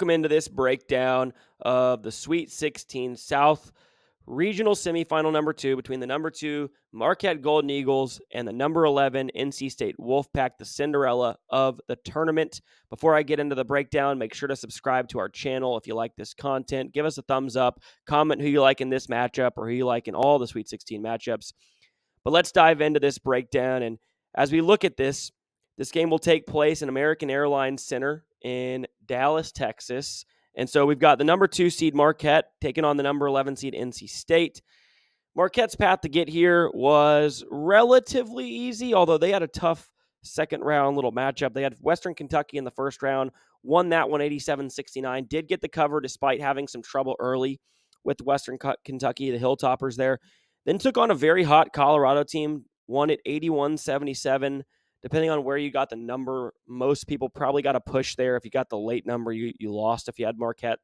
Welcome into this breakdown of the Sweet 16 South Regional Semifinal number 2 between the number 2 Marquette Golden Eagles and the number 11 NC State Wolfpack, the Cinderella of the tournament. Before I get into the breakdown, make sure to subscribe to our channel if you like this content. Give us a thumbs up, comment who you like in this matchup or who you like in all the Sweet 16 matchups. But let's dive into this breakdown. And as we look at this game will take place in American Airlines Center in Dallas, Texas. And so we've got the number 2 seed Marquette taking on the number 11 seed NC State. Marquette's path to get here was relatively easy, although they had a tough second round little matchup. They had Western Kentucky in the first round, won that one 87-69, did get the cover despite having some trouble early with Western Kentucky, the Hilltoppers there. Then took on a very hot Colorado team, won it 81-77. Depending on where you got the number, most people probably got a push there. If you got the late number, you lost if you had Marquette.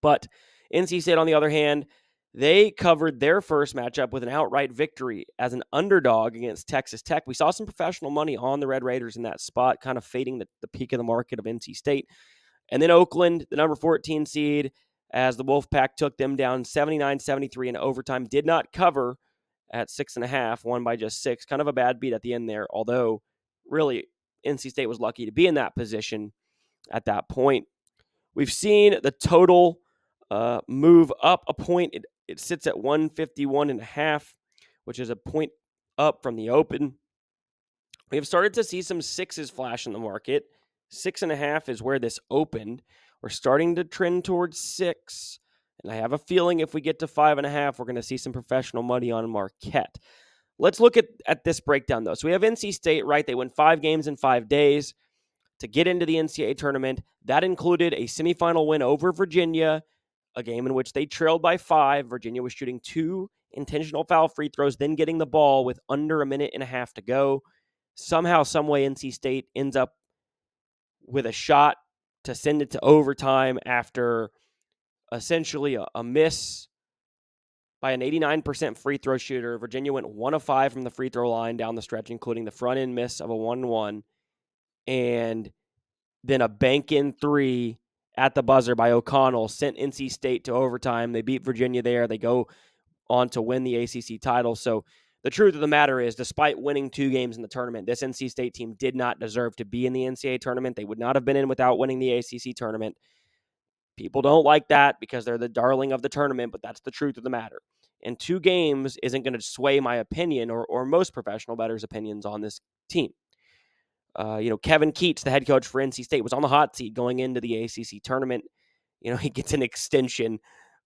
But NC State, on the other hand, they covered their first matchup with an outright victory as an underdog against Texas Tech. We saw some professional money on the Red Raiders in that spot, kind of fading the peak of the market of NC State. And then Oakland, the number 14 seed, as the Wolfpack took them down 79-73 in overtime, did not cover at 6.5, won by just 6. Kind of a bad beat at the end there, although really NC State was lucky to be in that position at that point. We've seen the total move up a point. It sits at 151.5, which is a point up from the open. We have started to see some 6s flash in the market. 6.5 is where this opened. We're starting to trend towards 6. And I have a feeling if we get to 5.5, we're going to see some professional money on Marquette. Let's look at this breakdown, though. So we have NC State, right? They win 5 games in 5 days to get into the NCAA tournament. That included a semifinal win over Virginia, a game in which they trailed by 5. Virginia was shooting 2 intentional foul free throws, then getting the ball with under a minute and a half to go. Somehow, someway, NC State ends up with a shot to send it to overtime after essentially a miss by an 89% free throw shooter. Virginia went 1 of 5 from the free throw line down the stretch, including the front end miss of a 1-1, and then a bank-in 3 at the buzzer by O'Connell sent NC State to overtime. They beat Virginia there. They go on to win the ACC title. So the truth of the matter is, despite winning 2 games in the tournament, this NC State team did not deserve to be in the NCAA tournament. They would not have been in without winning the ACC tournament. People don't like that because they're the darling of the tournament, but that's the truth of the matter. And 2 games isn't going to sway my opinion or most professional bettors' opinions on this team. Kevin Keats, the head coach for NC State, was on the hot seat going into the ACC tournament. He gets an extension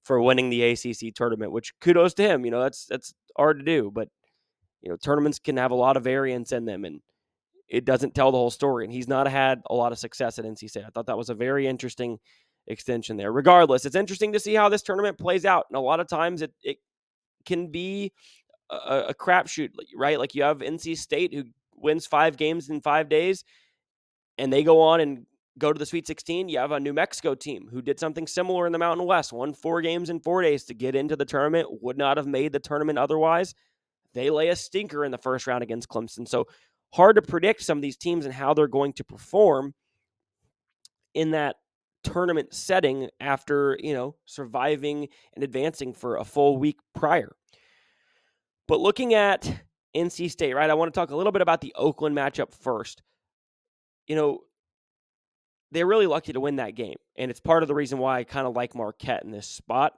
for winning the ACC tournament, which kudos to him. That's hard to do, but tournaments can have a lot of variance in them, and it doesn't tell the whole story. And he's not had a lot of success at NC State. I thought that was a very interesting extension there. Regardless, it's interesting to see how this tournament plays out. And a lot of times it can be a crapshoot, right? Like you have NC State who wins 5 games in 5 days, and they go on and go to the Sweet 16. You have a New Mexico team who did something similar in the Mountain West, won 4 games in 4 days to get into the tournament, would not have made the tournament otherwise. They lay a stinker in the first round against Clemson. So hard to predict some of these teams and how they're going to perform in that tournament setting after, surviving and advancing for a full week prior. But looking at NC State, right, I want to talk a little bit about the Oakland matchup first. They're really lucky to win that game, and it's part of the reason why I kind of like Marquette in this spot.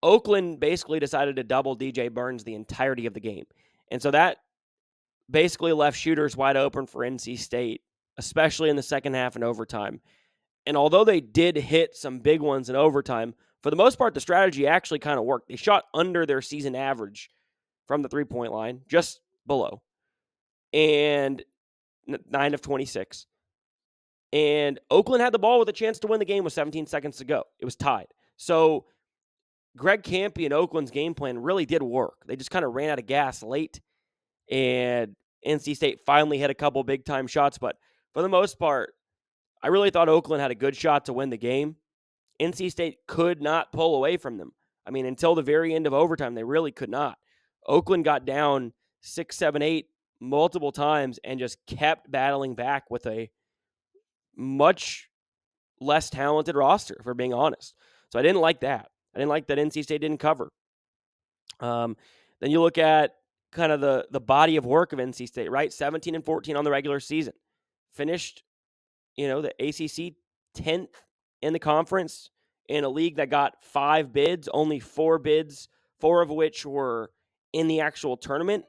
Oakland basically decided to double DJ Burns the entirety of the game, and so that basically left shooters wide open for NC State, especially in the second half and overtime. And although they did hit some big ones in overtime, for the most part, the strategy actually kind of worked. They shot under their season average from the three-point line, just below, and 9 of 26. And Oakland had the ball with a chance to win the game with 17 seconds to go. It was tied. So Greg Campy and Oakland's game plan really did work. They just kind of ran out of gas late, and NC State finally hit a couple big-time shots. But for the most part, I really thought Oakland had a good shot to win the game. NC State could not pull away from them. I mean, until the very end of overtime, they really could not. Oakland got down 6, 7, 8 multiple times and just kept battling back with a much less talented roster, if we're being honest. So I didn't like that. I didn't like that NC State didn't cover. Then you look at kind of the body of work of NC State, right? 17-14 on the regular season. Finished, the ACC 10th in the conference in a league that got 5 bids, only 4 bids, 4 of which were in the actual tournament,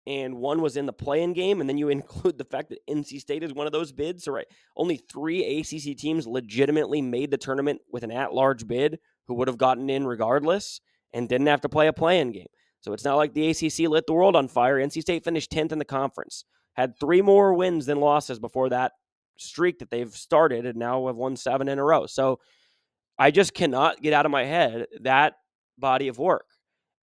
and 1 was in the play-in game. And then you include the fact that NC State is one of those bids. So, right, only 3 ACC teams legitimately made the tournament with an at-large bid who would have gotten in regardless and didn't have to play a play-in game. So it's not like the ACC lit the world on fire. NC State finished 10th in the conference, had 3 more wins than losses before that streak that they've started, and now have won 7 in a row. So I just cannot get out of my head that body of work.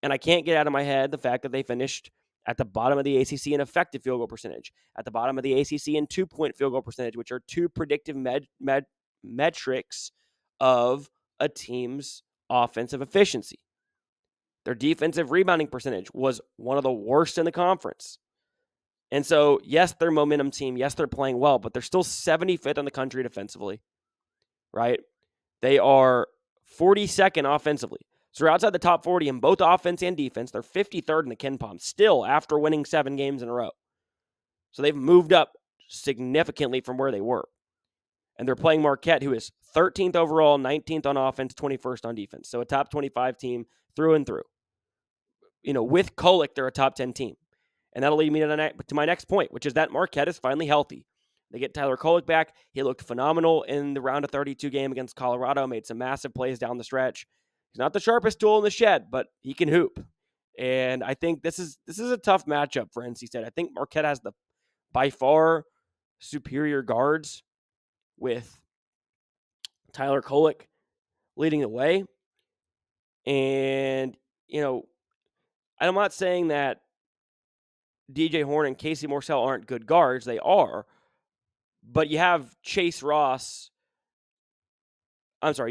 And I can't get out of my head the fact that they finished at the bottom of the ACC in effective field goal percentage, at the bottom of the ACC in 2-point field goal percentage, which are 2 predictive metrics of a team's offensive efficiency. Their defensive rebounding percentage was one of the worst in the conference. And so, yes, they're a momentum team. Yes, they're playing well, but they're still 75th in the country defensively, right? They are 42nd offensively. So they're outside the top 40 in both offense and defense. They're 53rd in the KenPom still after winning 7 games in a row. So they've moved up significantly from where they were. And they're playing Marquette, who is 13th overall, 19th on offense, 21st on defense. So a top 25 team through and through. With Kolek, they're a top 10 team. And that'll lead me to my next point, which is that Marquette is finally healthy. They get Tyler Kolek back. He looked phenomenal in the round of 32 game against Colorado, made some massive plays down the stretch. He's not the sharpest tool in the shed, but he can hoop. And I think this is a tough matchup for NC State. I think Marquette has the by far superior guards with Tyler Kolek leading the way. And, I'm not saying that DJ Horn and Casey Morsell aren't good guards. They are. But you have you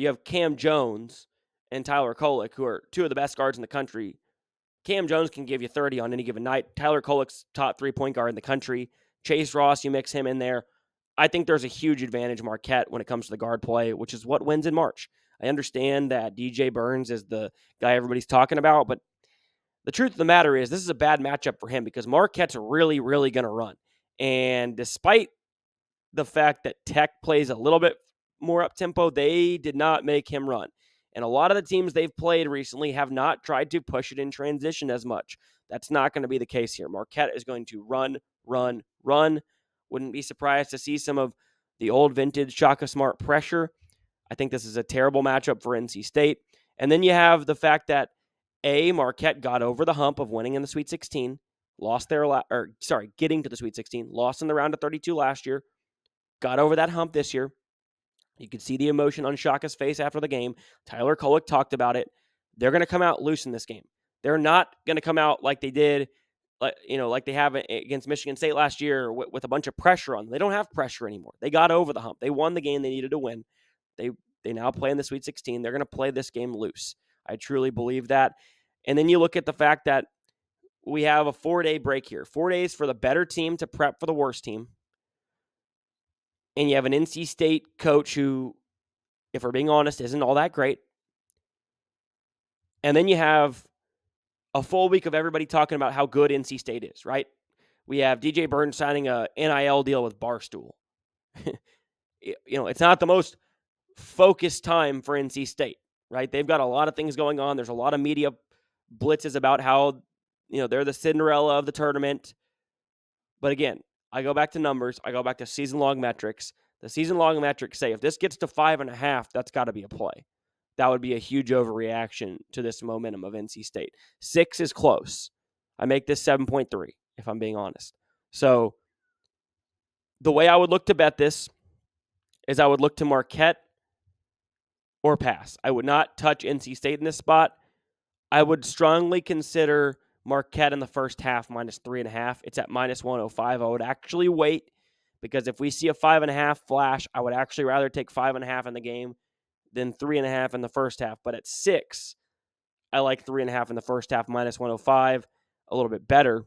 have Cam Jones and Tyler Kolek, who are 2 of the best guards in the country. Cam Jones can give you 30 on any given night. Tyler Kolek's top 3-point guard in the country. Chase Ross, you mix him in there. I think there's a huge advantage Marquette when it comes to the guard play, which is what wins in March. I understand that DJ Burns is the guy everybody's talking about, but the truth of the matter is this is a bad matchup for him because Marquette's really, really going to run. And despite the fact that Tech plays a little bit more up-tempo, they did not make him run. And a lot of the teams they've played recently have not tried to push it in transition as much. That's not going to be the case here. Marquette is going to run. Wouldn't be surprised to see some of the old vintage Shaka Smart pressure. I think this is a terrible matchup for NC State. And then you have the fact that Marquette got over the hump of winning in the Sweet 16, getting to the Sweet 16, lost in the round of 32 last year, got over that hump this year. You could see the emotion on Shaka's face after the game. Tyler Kolek talked about it. They're going to come out loose in this game. They're not going to come out like they did, like they have against Michigan State last year with a bunch of pressure on them. They don't have pressure anymore. They got over the hump. They won the game they needed to win. They now play in the Sweet 16. They're going to play this game loose. I truly believe that. And then you look at the fact that we have a 4-day break here. 4 days for the better team to prep for the worst team. And you have an NC State coach who, if we're being honest, isn't all that great. And then you have a full week of everybody talking about how good NC State is, right? We have DJ Burns signing a NIL deal with Barstool. It's not the most focused time for NC State, right? They've got a lot of things going on. There's a lot of media blitzes about how, they're the Cinderella of the tournament. But again, I go back to numbers. I go back to season-long metrics. The season-long metrics say if this gets to 5.5, that's got to be a play. That would be a huge overreaction to this momentum of NC State. 6 is close. I make this 7.3, if I'm being honest. So the way I would look to bet this is I would look to Marquette or pass. I would not touch NC State in this spot. I would strongly consider Marquette in the first half minus 3.5. It's at minus 105. I would actually wait because if we see a 5.5 flash, I would actually rather take 5.5 in the game than 3.5 in the first half. But at 6, I like 3.5 in the first half minus 105 a little bit better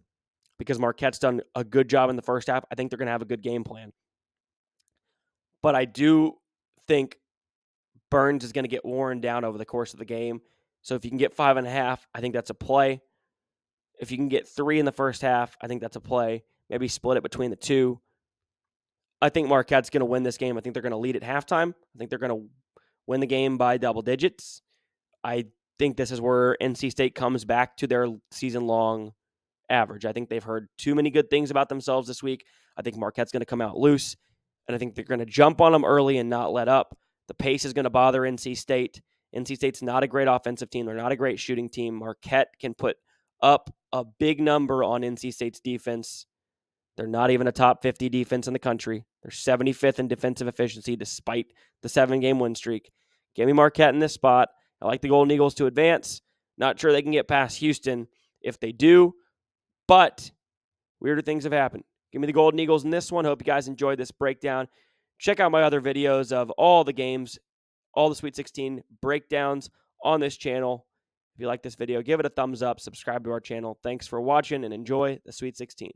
because Marquette's done a good job in the first half. I think they're going to have a good game plan. But I do think Burns is going to get worn down over the course of the game. So if you can get 5.5, I think that's a play. If you can get 3 in the first half, I think that's a play. Maybe split it between the two. I think Marquette's going to win this game. I think they're going to lead at halftime. I think they're going to win the game by double digits. I think this is where NC State comes back to their season-long average. I think they've heard too many good things about themselves this week. I think Marquette's going to come out loose, and I think they're going to jump on them early and not let up. The pace is going to bother NC State. NC State's not a great offensive team. They're not a great shooting team. Marquette can put up a big number on NC State's defense. They're not even a top 50 defense in the country. They're 75th in defensive efficiency despite the 7-game win streak. Give me Marquette in this spot. I like the Golden Eagles to advance. Not sure they can get past Houston. If they do, but weirder things have happened. Give me the Golden Eagles in this one. Hope you guys enjoyed this breakdown. Check out my other videos of all the games, all the Sweet 16 breakdowns on this channel. If you like this video, give it a thumbs up. Subscribe to our channel. Thanks for watching and enjoy the Sweet 16.